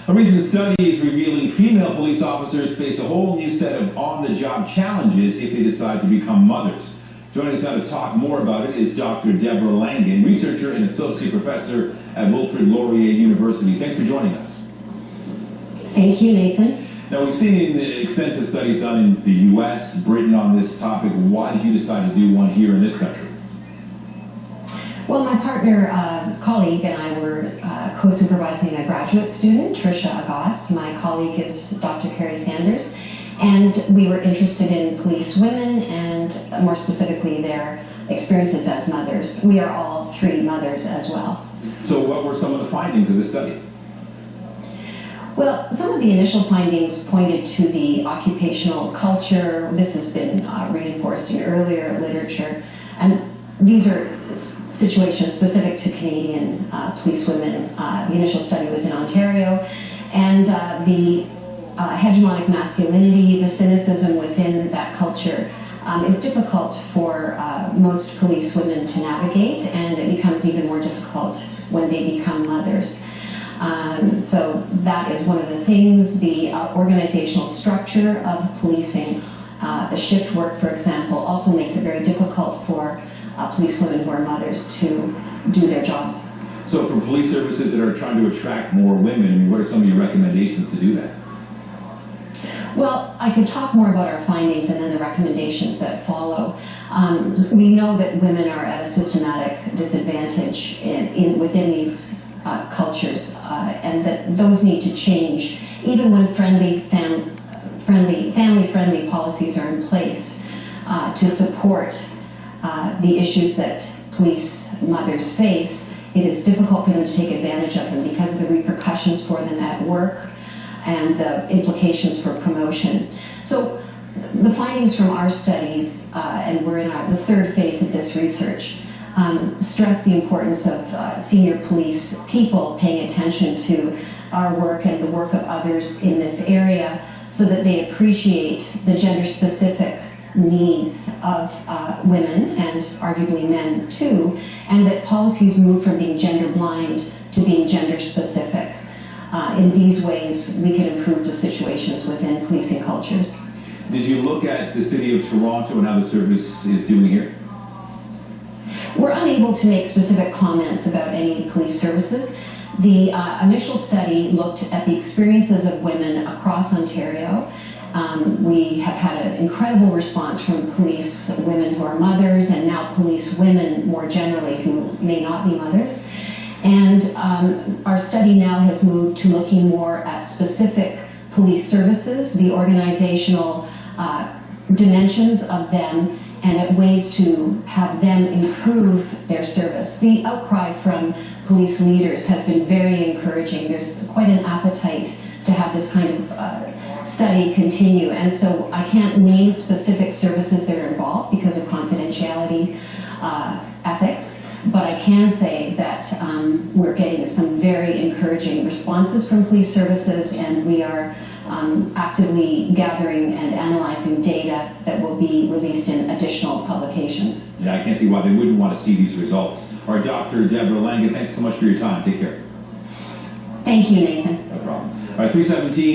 A recent study is revealing female police officers face a whole new set of on-the-job challenges if they decide to become mothers. Joining us now to talk more about it is Dr. Debra Langan, researcher and associate professor at WIlfrid Laurier University. Thanks for joining us. Thank you, Nathan. Now, we've seen extensive studies done in the U.S., Britain on this topic. Why did you decide to do one here in this country? Well, my partner, colleague, and I were co-supervising a graduate student, Tricia Agas. My colleague is Dr. Carrie Sanders. And we were interested in police women and more specifically their experiences as mothers. We are all three mothers as well. So what were some of the findings of this study? Well, some of the initial findings pointed to the occupational culture. This has been reinforced in earlier literature. And these are situations specific to Canadian police women. The initial study was in Ontario. And the hegemonic masculinity, the cynicism within that culture is difficult for most police women to navigate, and it becomes even more difficult when they become mothers. So that is one of the things. The organizational structure of policing, the shift work, for example, also makes it very difficult for police women who are mothers to do their jobs. So for police services that are trying to attract more women, what are some of your recommendations to do that? Well, I could talk more about our findings and then the recommendations that follow. We know that women are at a systematic disadvantage within these cultures, and that those need to change, even when family-friendly policies are in place to support the issues that police mothers face. It is difficult for them to take advantage of them because of the repercussions for them at work and the implications for promotion. So the findings from our studies, and we're in the third phase of this research, stress the importance of senior police people paying attention to our work and the work of others in this area so that they appreciate the gender-specific needs of women and arguably men too, and that policies move from being gender-blind to being gender-specific. In these ways, we can improve the situations within policing cultures. Did you look at the city of Toronto and how the service is doing here? We're unable to make specific comments about any police services. The initial study looked at the experiences of women across Ontario. We have had an incredible response from police women who are mothers and now police women more generally who may not be mothers. And our study now has moved to looking more at specific police services, the organizational dimensions of them, and at ways to have them improve their service. The outcry from police leaders has been very encouraging. There's quite an appetite to have this kind of study continue. And so I can't name specific services that are involved because of confidentiality ethics. But I can say that we're getting some very encouraging responses from police services, and we are actively gathering and analyzing data that will be released in additional publications. Yeah, I can't see why they wouldn't want to see these results. Our Dr. Debra Langan, thanks so much for your time. Take care. Thank you, Nathan. No problem. All right, 317.